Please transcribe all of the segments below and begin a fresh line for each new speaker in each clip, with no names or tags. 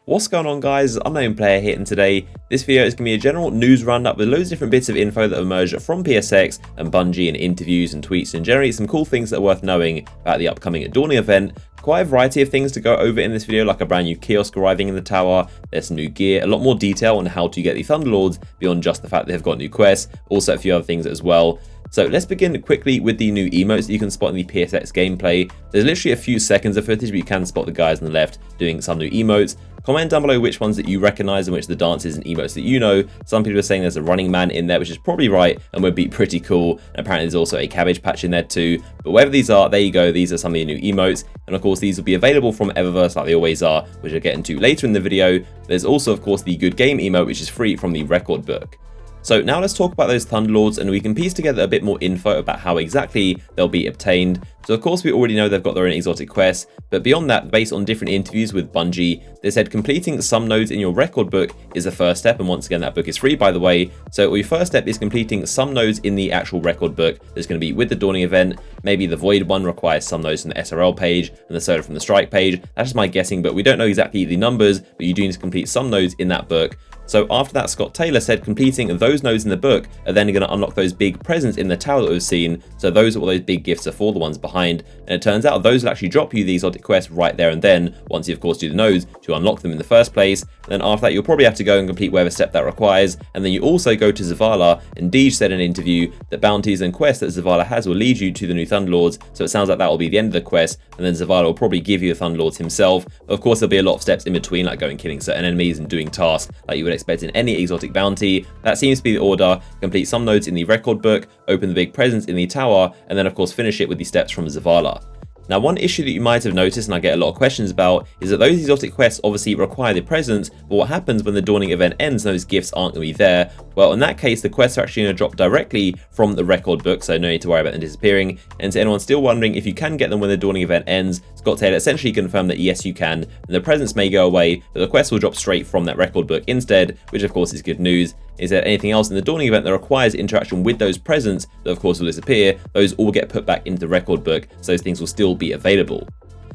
What's going on, guys? Unknown Player here, and today this video is going to be a general news roundup with loads of different bits of info that emerged from PSX and Bungie and interviews and tweets, and generally some cool things that are worth knowing about the upcoming Dawning event. Quite a variety of things to go over in this video, like a brand new Kiosk arriving in the tower, there's some new gear, a lot more detail on how to get the Thunderlords beyond just the fact they've got new quests, also a few other things as well. So let's begin quickly with the new emotes that you can spot in the PSX gameplay. There's literally a few seconds of footage, but you can spot the guys on the left doing some new emotes. Comment down below which ones that you recognize and which the dances and emotes that you know. Some people are saying there's a running man in there, which is probably right and would be pretty cool. And apparently there's also a cabbage patch in there too. But wherever these are, there you go. These are some of the new emotes. And of course, these will be available from Eververse like they always are, which I'll get into later in the video. There's also, of course, the good game emote, which is free from the record book. So now let's talk about those Thunderlords, and we can piece together a bit more info about how exactly they'll be obtained. So of course we already know they've got their own exotic quests, but beyond that, based on different interviews with Bungie, they said completing some nodes in your record book is the first step, and once again that book is free, by the way. So your first step is completing some nodes in the actual record book that's going to be with the Dawning event. Maybe the Void one requires some nodes from the SRL page and the Soda from the Strike page. That's just my guessing, but we don't know exactly the numbers, but you do need to complete some nodes in that book. So after that, Scott Taylor said completing those nodes in the book are then going to unlock those big presents in the tower that we've seen. So those are what those big gifts are for, the ones behind. And it turns out those will actually drop you the exotic quests right there and then, once you of course do the nodes to unlock them in the first place. And then after that, you'll probably have to go and complete whatever step that requires. And then you also go to Zavala, and Deej said in an interview that bounties and quests that Zavala has will lead you to the new Thunderlords. So it sounds like that will be the end of the quest, and then Zavala will probably give you the Thunderlords himself. But of course, there'll be a lot of steps in between, like going killing certain enemies and doing tasks like you would expect in any exotic bounty. That seems to be the order. Complete some nodes in the record book, open the big presents in the tower, and then of course finish it with the steps from Zavala. Now, one issue that you might have noticed, and I get a lot of questions about, is that those exotic quests obviously require the presents, but what happens when the Dawning event ends and those gifts aren't going to be there? Well, in that case, the quests are actually going to drop directly from the record book, so no need to worry about them disappearing. And to anyone still wondering if you can get them when the Dawning event ends, Scott Taylor essentially confirmed that yes, you can, and the presents may go away, but the quests will drop straight from that record book instead, which of course is good news. Is there anything else in the Dawning event that requires interaction with those presents that of course will disappear? Those all get put back into the record book, so those things will still be available.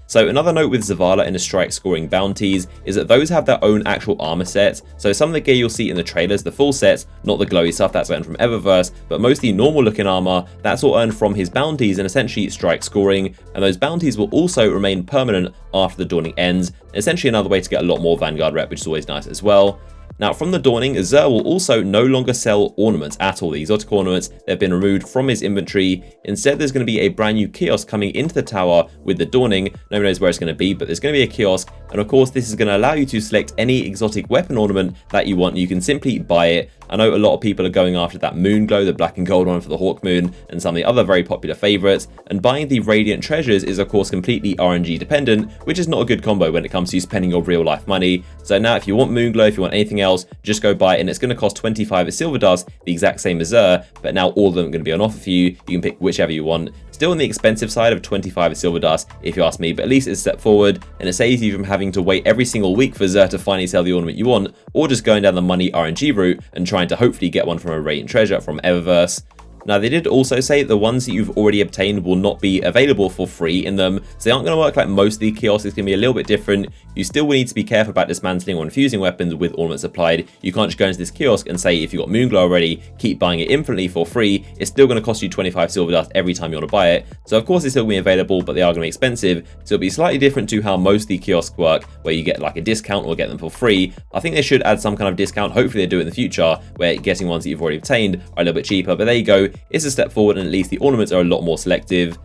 So another note with Zavala and the strike scoring bounties is that those have their own actual armor sets. So some of the gear you'll see in the trailers, the full sets, not the glowy stuff, that's earned from Eververse, but mostly normal looking armor, that's all earned from his bounties and essentially strike scoring. And those bounties will also remain permanent after the Dawning ends. Essentially another way to get a lot more Vanguard rep, which is always nice as well. Now, from the Dawning, Zer will also no longer sell ornaments at all. The exotic ornaments, they've been removed from his inventory. Instead, there's going to be a brand new kiosk coming into the tower with the Dawning. No one knows where it's going to be, but there's going to be a kiosk. And of course, this is going to allow you to select any exotic weapon ornament that you want. You can simply buy it. I know a lot of people are going after that moon glow, the black and gold one for the Hawk Moon, and some of the other very popular favorites. And buying the Radiant Treasures is of course completely RNG dependent, which is not a good combo when it comes to spending your real life money. So now if you want moon glow, if you want anything else, just go buy it, and it's going to cost 25 silver dust, the exact same as Zer, but now all of them are going to be on offer for you. You can pick whichever you want. Still on the expensive side of 25 silver dust, if you ask me, but at least it's a step forward, and it saves you from having to wait every single week for Zer to finally sell the ornament you want, or just going down the money RNG route and trying to hopefully get one from a Radiant Treasure from Eververse. Now, they did also say the ones that you've already obtained will not be available for free in them, so they aren't going to work like most of the kiosks. It's going to be a little bit different. You still will need to be careful about dismantling or infusing weapons with ornaments applied. You can't just go into this kiosk and say if you've got Moonglow already, keep buying it infinitely for free. It's still going to cost you 25 silver dust every time you want to buy it. So of course it's still going to be available, but they are going to be expensive. So it'll be slightly different to how most of the kiosks work, where you get like a discount or get them for free. I think they should add some kind of discount. Hopefully they do it in the future, where getting ones that you've already obtained are a little bit cheaper. But there you go. It's a step forward, and at least the ornaments are a lot more selective.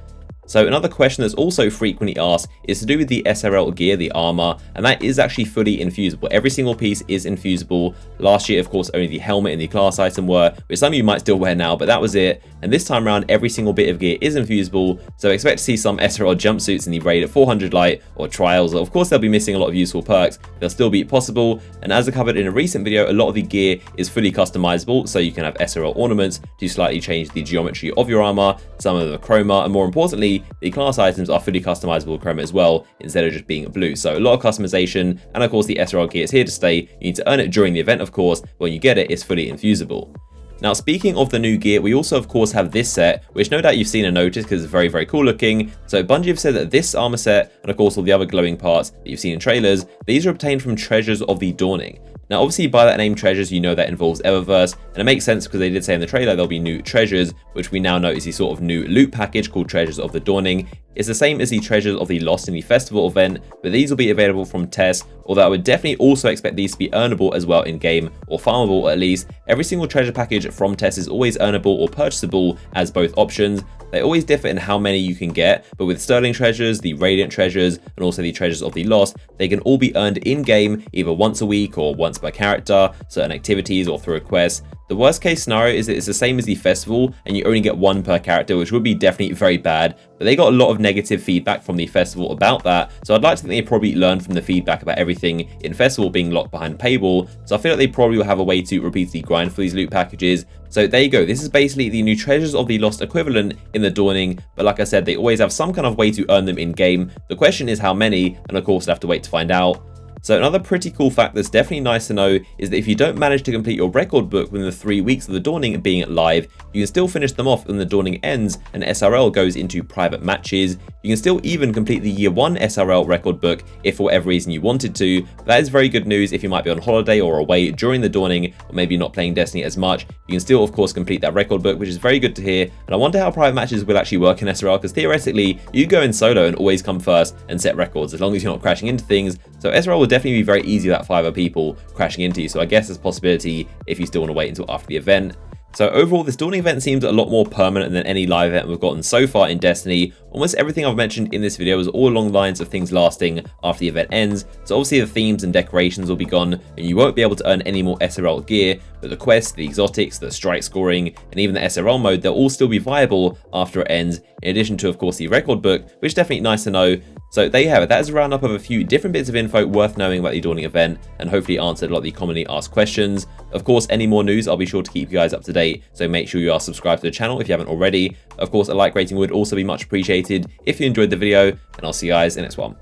So another question that's also frequently asked is to do with the SRL gear, the armor, and that is actually fully infusible. Every single piece is infusible. Last year, of course, only the helmet and the class item were, which some of you might still wear now, but that was it. And this time around, every single bit of gear is infusible, so expect to see some SRL jumpsuits in the raid at 400 light or trials. Of course, they'll be missing a lot of useful perks, but they'll still be possible. And as I covered in a recent video, a lot of the gear is fully customizable, so you can have SRL ornaments to slightly change the geometry of your armor, some of the chroma, and more importantly, the class items are fully customizable chroma as well, instead of just being blue. So a lot of customization, and of course the SRL gear is here to stay. You need to earn it during the event, of course. When you get it, it's fully infusible. Now, speaking of the new gear, we also of course have this set, which no doubt you've seen and noticed because it's very, very cool looking. So Bungie have said that this armor set, and of course all the other glowing parts that you've seen in trailers, these are obtained from Treasures of the Dawning. Now, obviously, by that name Treasures, you know that involves Eververse, and it makes sense because they did say in the trailer there'll be new treasures, which we now know is the sort of new loot package called Treasures of the Dawning. It's the same as the Treasures of the Lost in the festival event, but these will be available from TES, although I would definitely also expect these to be earnable as well in-game, or farmable at least. Every single treasure package from TES is always earnable or purchasable as both options. They always differ in how many you can get, but with Sterling Treasures, the Radiant Treasures, and also the Treasures of the Lost, they can all be earned in-game either once a week or once per character, certain activities, or through a quest. The worst case scenario is that it's the same as the festival and you only get one per character, which would be definitely very bad, but they got a lot of negative feedback from the festival about that, so I'd like to think they probably learned from the feedback about everything in festival being locked behind a paywall, so I feel like they probably will have a way to repeatedly grind for these loot packages. So there you go, this is basically the new Treasures of the Lost equivalent in the Dawning, but like I said, they always have some kind of way to earn them in game. The question is how many, and of course we'll have to wait to find out. So another pretty cool fact that's definitely nice to know is that if you don't manage to complete your record book within the 3 weeks of the Dawning being live, you can still finish them off when the Dawning ends and SRL goes into private matches. You can still even complete the year 1 SRL record book if for whatever reason you wanted to. That is very good news if you might be on holiday or away during the Dawning, or maybe not playing Destiny as much. You can still of course complete that record book, which is very good to hear. And I wonder how private matches will actually work in SRL, because theoretically you go in solo and always come first and set records as long as you're not crashing into things. So SRL will definitely be very easy with that 5 people crashing into you, so I guess there's a possibility if you still want to wait until after the event. So overall, this Dawning event seems a lot more permanent than any live event we've gotten so far in Destiny. Almost everything I've mentioned in this video is all along the lines of things lasting after the event ends. So obviously the themes and decorations will be gone and you won't be able to earn any more SRL gear, but the quests, the exotics, the strike scoring, and even the SRL mode, they'll all still be viable after it ends, in addition to of course the record book, which is definitely nice to know. So there you have it, that is a roundup of a few different bits of info worth knowing about the Dawning event, and hopefully answered a lot of the commonly asked questions. Of course, any more news, I'll be sure to keep you guys up to date, so make sure you are subscribed to the channel if you haven't already. Of course, a like rating would also be much appreciated if you enjoyed the video, and I'll see you guys in the next one.